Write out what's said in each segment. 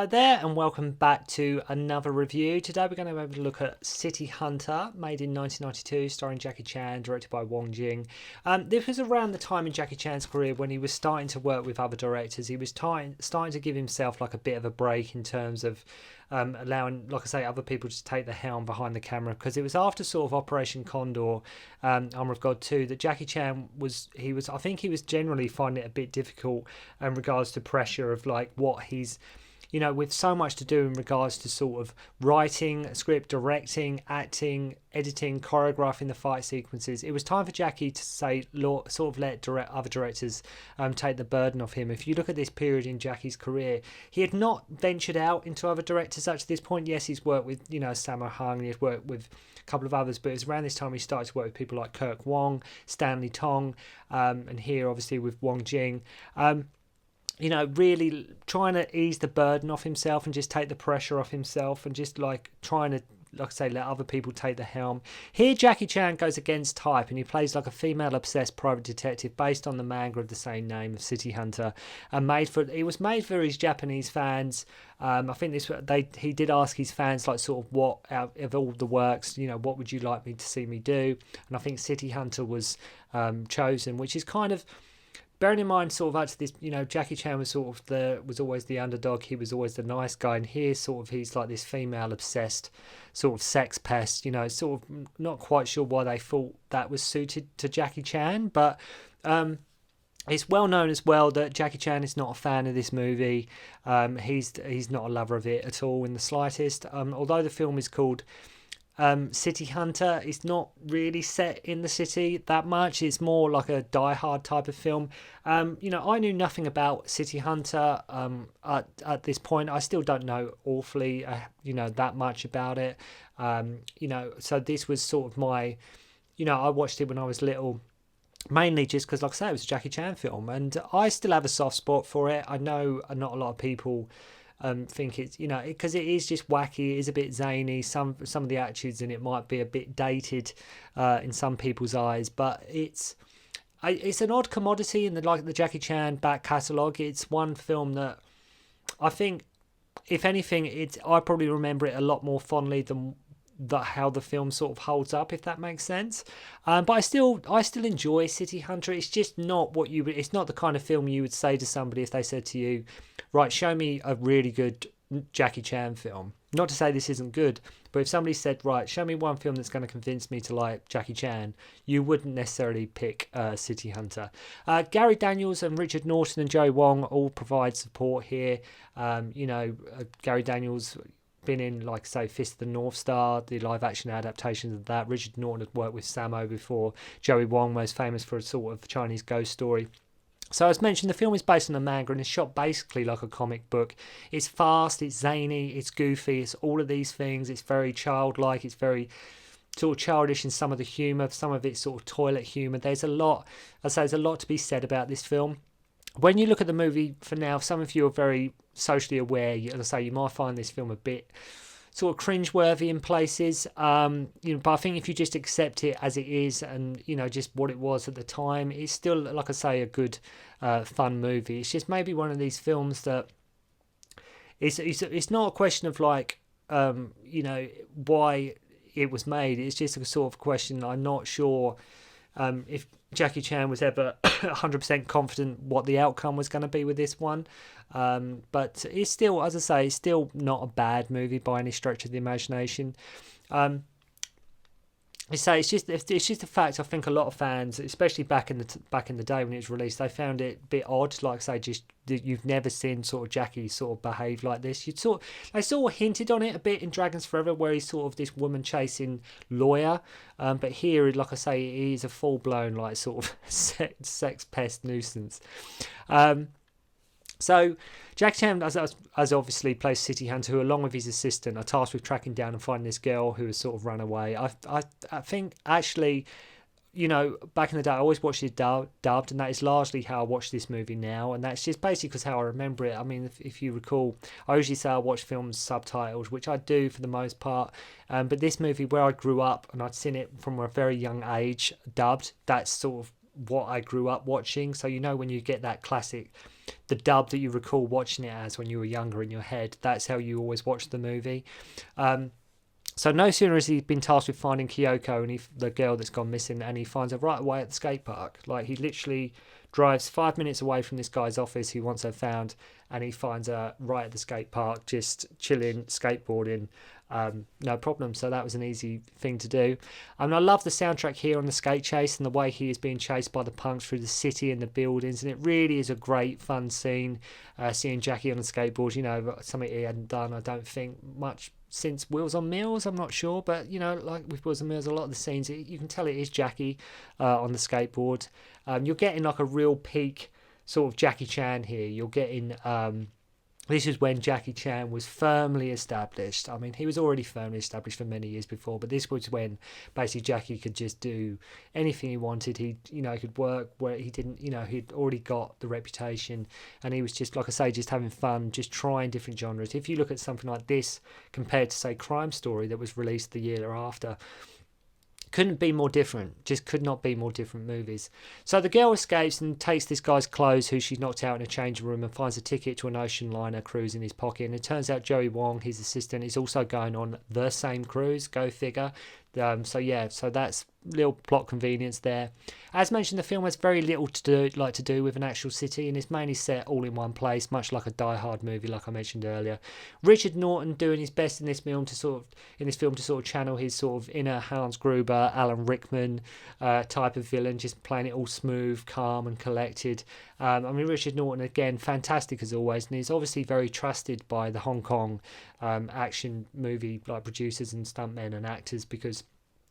Hello there and welcome back to another review. Today we're going to have a look at City Hunter, made in 1992, starring Jackie Chan, directed by Wong Jing. This was around the time in Jackie Chan's career when he was starting to work with other directors. He was starting to give himself like a bit of a break in terms of allowing, like I say, other people to take the helm behind the camera, because it was after sort of Operation Condor, Armour of God 2, that Jackie Chan I think he was generally finding it a bit difficult in regards to pressure of like what he's, with so much to do in regards to sort of writing, script, directing, acting, editing, choreographing the fight sequences. It was time for Jackie to say, sort of let other directors take the burden off him. If you look at this period in Jackie's career, he had not ventured out into other directors up to this point. Yes, he's worked with, Sammo Hung, he had worked with a couple of others, but it was around this time he started to work with people like Kirk Wong, Stanley Tong, and here obviously with Wong Jing. Really trying to ease the burden off himself and just take the pressure off himself and just like trying to, like I say, let other people take the helm. Here, Jackie Chan goes against type and he plays like a female-obsessed private detective based on the manga of the same name of City Hunter, and it was made for his Japanese fans. I think he did ask his fans like sort of what out of all the works, what would you like me to see me do? And I think City Hunter was chosen, which is kind of, bearing in mind, sort of up to this, Jackie Chan was was always the underdog. He was always the nice guy, and here, sort of, he's like this female-obsessed sort of sex pest. Sort of not quite sure why they thought that was suited to Jackie Chan, but it's well known as well that Jackie Chan is not a fan of this movie. He's not a lover of it at all in the slightest. Although the film is called City Hunter, it's not really set in the city that much. It's more like a Die Hard type of film. I knew nothing about City Hunter at this point. I still don't know awfully that much about it. So this was sort of my, I watched it when I was little, mainly just because, like I say, it was a Jackie Chan film, and I still have a soft spot for it. I know not a lot of people think it's, because it is just wacky. It is a bit zany. Some of the attitudes in it might be a bit dated in some people's eyes, but it's an odd commodity in the Jackie Chan back catalogue. It's one film that I think, if anything, I probably remember it a lot more fondly than how the film sort of holds up, if that makes sense. But I still enjoy City Hunter. It's just not it's not the kind of film you would say to somebody if they said to you, right, show me a really good Jackie Chan film. Not to say this isn't good, but if somebody said, right, show me one film that's going to convince me to like Jackie Chan, you wouldn't necessarily pick City Hunter. Gary Daniels and Richard Norton and Joe Wong all provide support here. Gary Daniels been in, like, say, Fist of the North Star, the live action adaptations of that. Richard Norton had worked with Sammo before. Joey Wong, most famous for a sort of Chinese ghost story. So as mentioned, the film is based on a manga and is shot basically like a comic book. It's fast, it's zany, it's goofy, it's all of these things. It's very childlike, it's very sort of childish in some of the humour, some of it's sort of toilet humour. There's a lot to be said about this film. When you look at the movie for now, some of you are very socially aware. As I say, you might find this film a bit sort of cringeworthy in places. But I think if you just accept it as it is and, just what it was at the time, it's still, like I say, a good, fun movie. It's just maybe one of these films that it's not a question of like, why it was made. It's just a sort of question. I'm not sure if Jackie Chan was ever 100% confident what the outcome was going to be with this one. But it's still, as I say, it's still not a bad movie by any stretch of the imagination. It's just a fact. I think a lot of fans, especially back in the day when it was released, they found it a bit odd. Like I say, just you've never seen sort of Jackie sort of behave like this. They sort of hinted on it a bit in Dragons Forever, where he's sort of this woman chasing lawyer. But here, like I say, he is a full blown like sort of sex pest nuisance. So Jackie Chan, as obviously plays City Hunter, who along with his assistant are tasked with tracking down and finding this girl who has sort of run away. I think actually, back in the day I always watched it dubbed, and that is largely how I watch this movie now, and that's just basically because how I remember it. I mean, if you recall, I usually say I watch films subtitled, which I do for the most part, but this movie, where I grew up and I'd seen it from a very young age dubbed, that's sort of what I grew up watching. So, when you get that classic, the dub that you recall watching it as when you were younger in your head, that's how you always watch the movie. So no sooner has he been tasked with finding Kyoko and the girl that's gone missing, and he finds her right away at the skate park. Like, he literally drives 5 minutes away from this guy's office who wants her found, and he finds her right at the skate park, just chilling, skateboarding, no problem. So that was an easy thing to do. And I love the soundtrack here on the skate chase and the way he is being chased by the punks through the city and the buildings, and it really is a great fun scene, seeing Jackie on a skateboard, something he hadn't done, I don't think, much since Wheels on Mills. I'm not sure, but like with Wheels on Mills, a lot of the scenes you can tell it is Jackie on the skateboard. You're getting like a real peak sort of Jackie Chan here. You're getting this is when Jackie Chan was firmly established. I mean, he was already firmly established for many years before, but this was when basically Jackie could just do anything he wanted. He could work where he didn't, he'd already got the reputation, and he was just, like I say, just having fun, just trying different genres. If you look at something like this compared to, say, Crime Story that was released the year after, couldn't be more different. Just could not be more different movies. So the girl escapes and takes this guy's clothes, who she's knocked out in a changing room, and finds a ticket to an ocean liner cruise in his pocket. And it turns out Joey Wong, his assistant, is also going on the same cruise. Go figure. So that's little plot convenience there. As mentioned, the film has very little to do with an actual city, and it's mainly set all in one place, much like a Die Hard movie, like I mentioned earlier. Richard Norton doing his best in this film to sort of channel his sort of inner Hans Gruber, Alan Rickman type of villain, just playing it all smooth, calm, and collected. Richard Norton, again, fantastic as always, and he's obviously very trusted by the Hong Kong action movie like producers and stuntmen and actors, because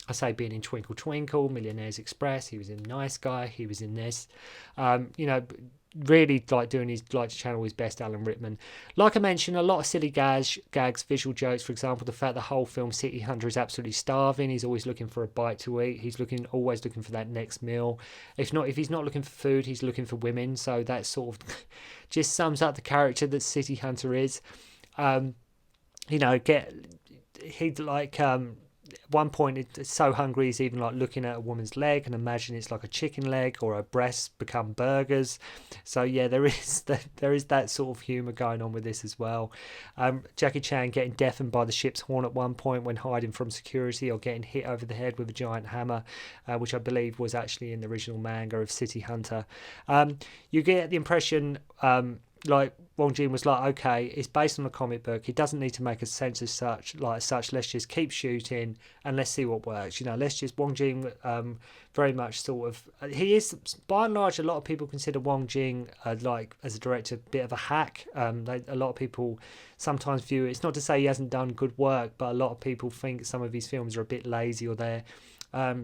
I say, being in Twinkle Twinkle, Millionaire's Express, he was in Nice Guy, he was in this, really to channel his best Alan Rickman. Like I mentioned, a lot of silly gags, visual jokes. For example, the fact the whole film City Hunter is absolutely starving. He's always looking for a bite to eat. He's always looking for that next meal. If he's not looking for food, he's looking for women. So that sort of just sums up the character that City Hunter is. At one point, it's so hungry he's even like looking at a woman's leg and imagine it's like a chicken leg, or her breasts become burgers. So yeah, there is that sort of humour going on with this as well. Jackie Chan getting deafened by the ship's horn at one point when hiding from security, or getting hit over the head with a giant hammer, which I believe was actually in the original manga of City Hunter. You get the impression like Wong Jing was like, okay, it's based on a comic book. He doesn't need to make a sense as such. Let's just keep shooting and let's see what works. Wong Jing very much sort of, he is, by and large, a lot of people consider Wong Jing as a director, a bit of a hack. A lot of people sometimes view it's not to say he hasn't done good work, but a lot of people think some of his films are a bit lazy, or they're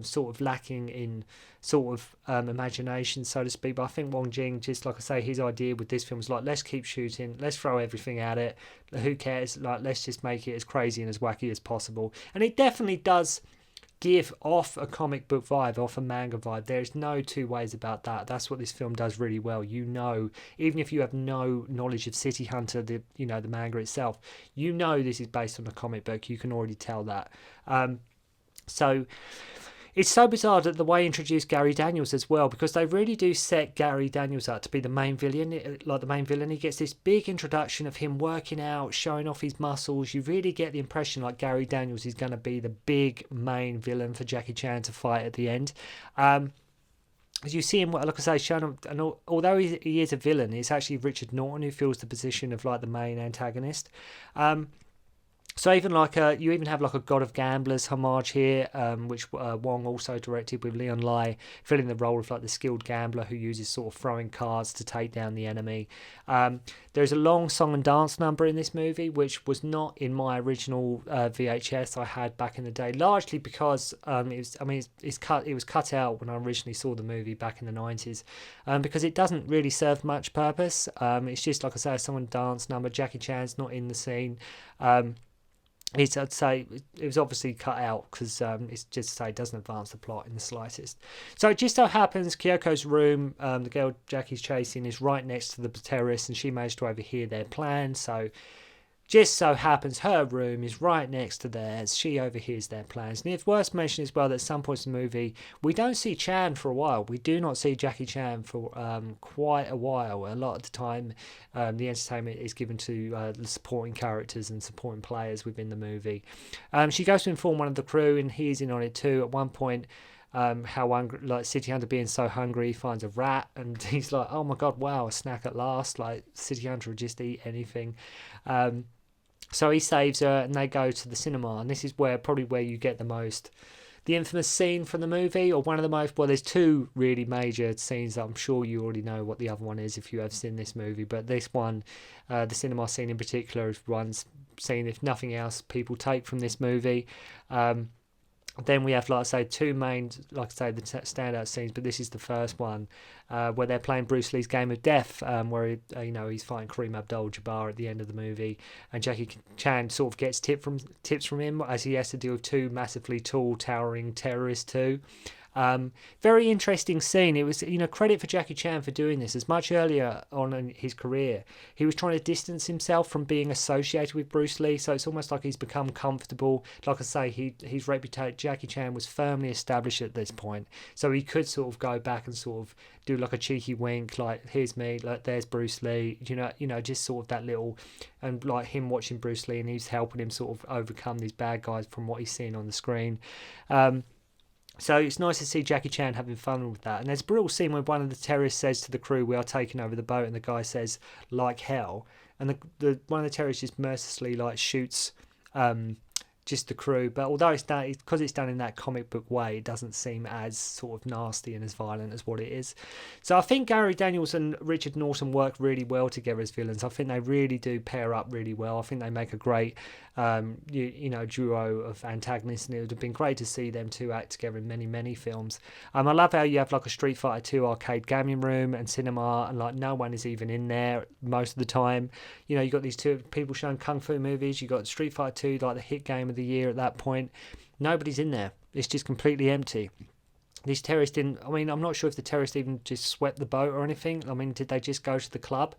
sort of lacking in sort of imagination, so to speak. But I think Wong Jing, just like I say, his idea with this film was like, let's keep shooting, let's throw everything at it, who cares, let's just make it as crazy and as wacky as possible. And it definitely does give off a comic book vibe, off a manga vibe. There's no two ways about that. That's what this film does really well. Even if you have no knowledge of City Hunter, the manga itself, this is based on a comic book. You can already tell that. So it's so bizarre that the way they introduced Gary Daniels as well, because they really do set Gary Daniels up to be the main villain. He gets this big introduction of him working out, showing off his muscles. You really get the impression like Gary Daniels is going to be the big main villain for Jackie Chan to fight at the end. As you see him, like I say, shown up, and although he is a villain, it's actually Richard Norton who fills the position of like the main antagonist. So even you even have like a God of Gamblers homage here, which Wong also directed, with Leon Lai filling the role of like the skilled gambler who uses sort of throwing cards to take down the enemy. There's a long song and dance number in this movie, which was not in my original VHS I had back in the day, largely because it was cut out when I originally saw the movie back in the 90s, because it doesn't really serve much purpose. It's just, like I say, a song and dance number. Jackie Chan's not in the scene. I'd say it was obviously cut out because it's just to say it doesn't advance the plot in the slightest. So it just so happens Kyoko's room, the girl Jackie's chasing, is right next to the terrorists, and she managed to overhear their plan. So just so happens her room is right next to theirs. She overhears their plans. And it's worth mentioning as well that at some points in the movie, we don't see Chan for a while. We do not see Jackie Chan for quite a while. A lot of the time, the entertainment is given to the supporting characters and supporting players within the movie. She goes to inform one of the crew, and he's in on it too. At one point, how hungry, like City Hunter being so hungry, he finds a rat, and he's like, "Oh my god, wow, a snack at last!" Like City Hunter would just eat anything. So he saves her, and they go to the cinema, and this is where you get the infamous scene from the movie, or one of the most. Well, there's two really major scenes that I'm sure you already know what the other one is if you have seen this movie, but this one, the cinema scene in particular, is one scene, if nothing else, people take from this movie. Then we have, like I say, two main, like I say, the standout scenes, but this is the first one where they're playing Bruce Lee's Game of Death, where he's fighting Kareem Abdul-Jabbar at the end of the movie, and Jackie Chan sort of gets tips from him as he has to deal with two massively tall, towering terrorists too. Very interesting scene. It was, credit for Jackie Chan for doing this. As much earlier on in his career, he was trying to distance himself from being associated with Bruce Lee, so it's almost like he's become comfortable. Like I say, his reputation, Jackie Chan was firmly established at this point, so he could sort of go back and sort of do like a cheeky wink, like, here's me, like, there's Bruce Lee, just sort of that little, and like him watching Bruce Lee, and he's helping him sort of overcome these bad guys from what he's seeing on the screen. So it's nice to see Jackie Chan having fun with that. And there's a brutal scene where one of the terrorists says to the crew, "We are taking over the boat," and the guy says, "Like hell." And the one of the terrorists just mercilessly like shoots just the crew. But although it's done in that comic book way, it doesn't seem as sort of nasty and as violent as what it is. So I think Gary Daniels and Richard Norton work really well together as villains. I think they really do pair up really well. I think they make a great duo of antagonists, and it would have been great to see them two act together in many, many films. I love how you have like a Street Fighter 2 arcade gaming room and cinema, and like no one is even in there most of the time. You got these two people showing kung fu movies. You got Street Fighter 2, like the hit game of the year at that point. Nobody's in there. It's just completely empty. These terrorists didn't. I'm not sure if the terrorists even just swept the boat or anything. Did they just go to the club?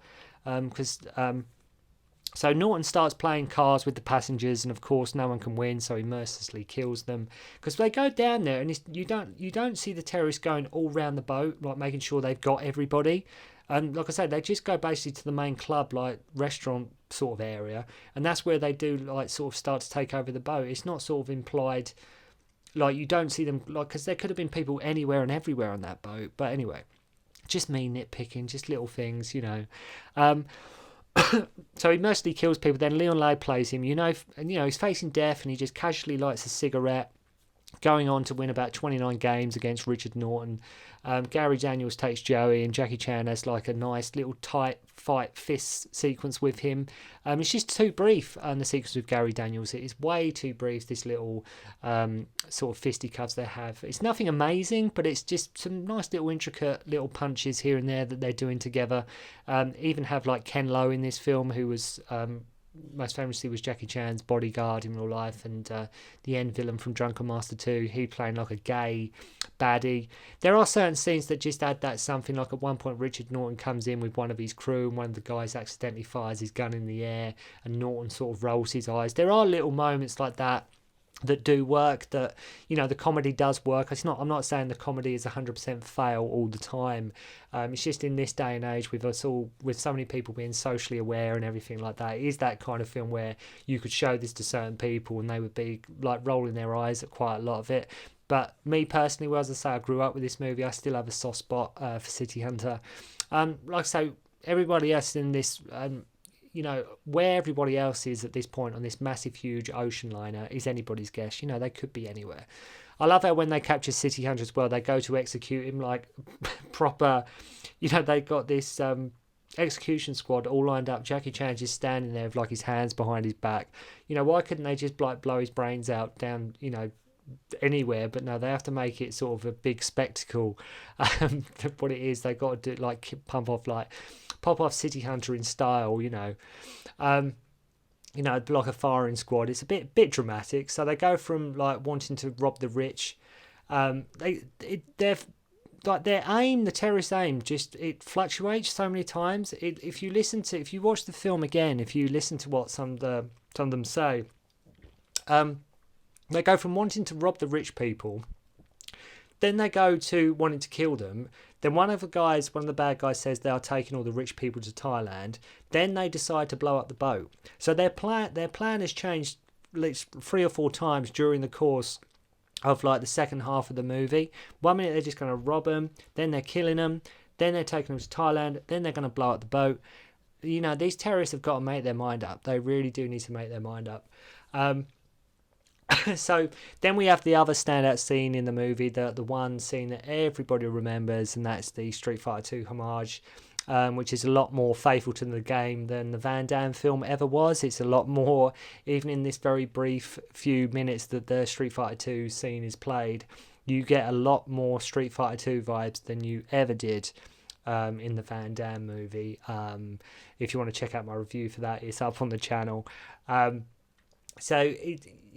So Norton starts playing cards with the passengers, and of course no one can win, so he mercilessly kills them. Because they go down there, and you don't see the terrorists going all round the boat, like making sure they've got everybody. And like I said, they just go basically to the main club, like restaurant sort of area, and that's where they do like sort of start to take over the boat. It's not sort of implied, like you don't see them, like, because there could have been people anywhere and everywhere on that boat. But anyway, just me nitpicking, just little things, So he mostly kills people. Then Leon Lai plays him, and he's facing death, and he just casually lights a cigarette, going on to win about 29 games against Richard Norton. Gary Daniels takes Joey, and Jackie Chan has like a nice little tight fight fist sequence with him. It's just too brief, the sequence with Gary Daniels. It is way too brief, this little sort of fisticuffs they have. It's nothing amazing, but it's just some nice little intricate little punches here and there that they're doing together. Even have like Ken Lo in this film, who was most famously was Jackie Chan's bodyguard in real life, and the end villain from Drunken Master 2, he playing like a gay baddie. There are certain scenes that just add that something, like at one point Richard Norton comes in with one of his crew, and one of the guys accidentally fires his gun in the air, and Norton sort of rolls his eyes. There are little moments like that do work, that the comedy does work. I'm not saying the comedy is 100% fail all the time. It's just in this day and age, with so many people being socially aware and everything like that, it is that kind of film where you could show this to certain people and they would be like rolling their eyes at quite a lot of it. But me personally, well, as I say, I grew up with this movie. I still have a soft spot for City Hunter. Like I say, everybody else in this, where everybody else is at this point on this massive, huge ocean liner is anybody's guess. They could be anywhere. I love how when they capture City Hunter as well, they go to execute him like proper, they got this execution squad all lined up. Jackie Chan just standing there with like his hands behind his back. Why couldn't they just like blow his brains out down, anywhere? But no, they have to make it sort of a big spectacle. What it is, they got to do like pop off City Hunter in style, like a firing squad. It's a bit dramatic. So they go from like wanting to rob the rich. like their aim, the terrorist aim, just it fluctuates so many times. If you watch the film again, if you listen to what some of them say, they go from wanting to rob the rich people, then they go to wanting to kill them. Then one of the bad guys says they are taking all the rich people to Thailand. Then they decide to blow up the boat. So their plan has changed at least 3 or 4 times during the course of like the second half of the movie. 1 minute they're just going to rob them, then they're killing them, then they're taking them to Thailand, then they're going to blow up the boat. You know, these terrorists have got to make their mind up. They really do need to make their mind up. So then we have the other standout scene in the movie, the one scene that everybody remembers, and that's the Street Fighter 2 homage, which is a lot more faithful to the game than the Van Damme film ever was. It's a lot more, even in this very brief few minutes that the Street Fighter 2 scene is played, you get a lot more Street Fighter 2 vibes than you ever did in the Van Damme movie. If you want to check out my review for that, it's up on the channel.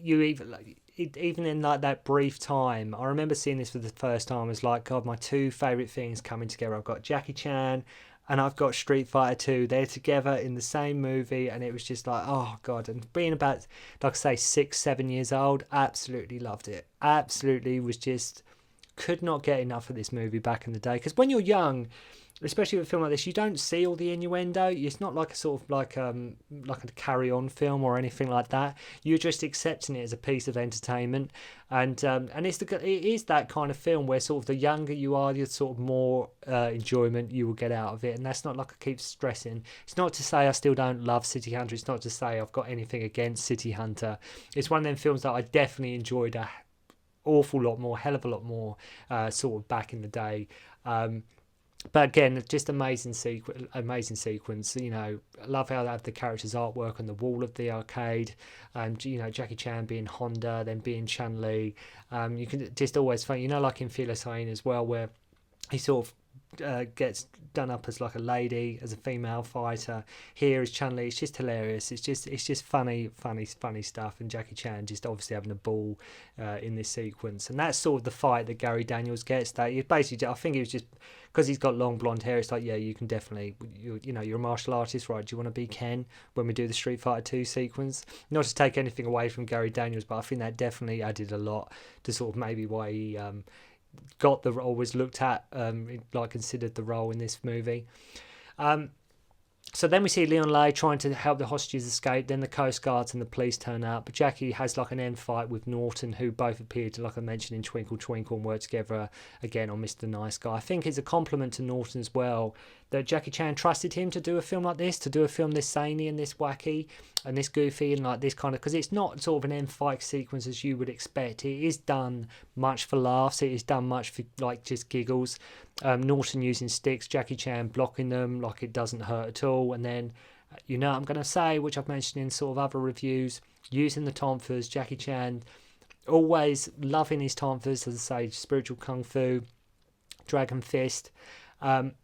Even in like that brief time, I remember seeing this for the first time. It's like, God, my 2 favourite things coming together. I've got Jackie Chan and I've got Street Fighter 2. They're together in the same movie, and it was just like, oh God. And being about, like I say, 6-7 years old, absolutely loved it. Absolutely was just, could not get enough of this movie back in the day. Because when you're young, especially with a film like this, you don't see all the innuendo. It's not like a sort of like a carry-on film or anything like that. You're just accepting it as a piece of entertainment, and it is that kind of film where sort of the younger you are, the sort of more enjoyment you will get out of it. And that's not, like I keep stressing, it's not to say I still don't love City Hunter. It's not to say I've got anything against City Hunter. It's one of them films that I definitely enjoyed a awful lot more, hell of a lot more, sort of back in the day. But again, just amazing sequence. You know, I love how they have the characters' artwork on the wall of the arcade. You know, Jackie Chan being Honda, then being Chun-Li. You can just always find, you know, like in Fearless Hane as well, where he sort of gets done up as like a lady, as a female fighter. Here is Chun-Li. It's just hilarious. It's just funny stuff. And Jackie Chan just obviously having a ball in this sequence. And that's sort of the fight that Gary Daniels gets. That you basically, I think it was just because he's got long blonde hair. It's like, yeah, you can definitely, you know, you're a martial artist, right? Do you want to be Ken when we do the Street Fighter 2 sequence? Not to take anything away from Gary Daniels, but I think that definitely added a lot to sort of maybe why he got the role, was looked at, like considered the role in this movie. So then we see Leon Lai trying to help the hostages escape. Then the Coast Guards and the police turn out. But Jackie has like an end fight with Norton, who both appeared, like I mentioned, in Twinkle Twinkle, and work together again on Mr. Nice Guy. I think it's a compliment to Norton as well that Jackie Chan trusted him to do a film like this, to do a film this zany and this wacky and this goofy and like this kind of, because it's not sort of an end fight sequence as you would expect. It is done much for laughs. It is done much for like just giggles. Norton using sticks, Jackie Chan blocking them like it doesn't hurt at all. And then, you know, I'm going to say, which I've mentioned in sort of other reviews, using the tonfas, Jackie Chan always loving his tonfas, as I say, spiritual kung fu, dragon fist,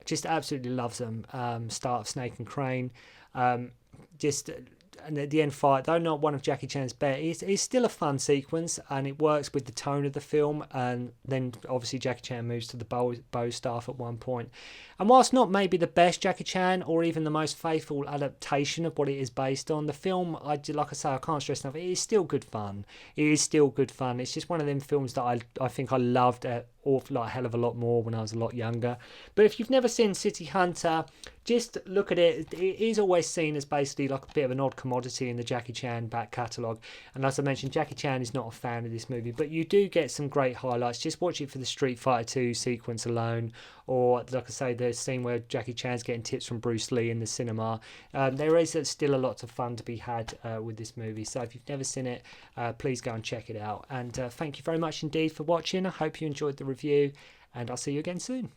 just absolutely loves them. Start of Snake and Crane, and at the end fight, though not one of Jackie Chan's best, it's still a fun sequence, and it works with the tone of the film. And then obviously Jackie Chan moves to the bow staff at one point. And whilst not maybe the best Jackie Chan or even the most faithful adaptation of what it is based on, the film, like I say, I can't stress enough, it is still good fun. It is still good fun. It's just one of them films that I think I loved a hell of a lot more when I was a lot younger. But if you've never seen City Hunter, just look at it. It is always seen as basically like a bit of an odd commodity in the Jackie Chan back catalogue. And as I mentioned, Jackie Chan is not a fan of this movie, but you do get some great highlights. Just watch it for the Street Fighter 2 sequence alone, or like I say, the scene where Jackie Chan's getting tips from Bruce Lee in the cinema. There is still a lot of fun to be had with this movie. So if you've never seen it, please go and check it out. And thank you very much indeed for watching. I hope you enjoyed the review, and I'll see you again soon.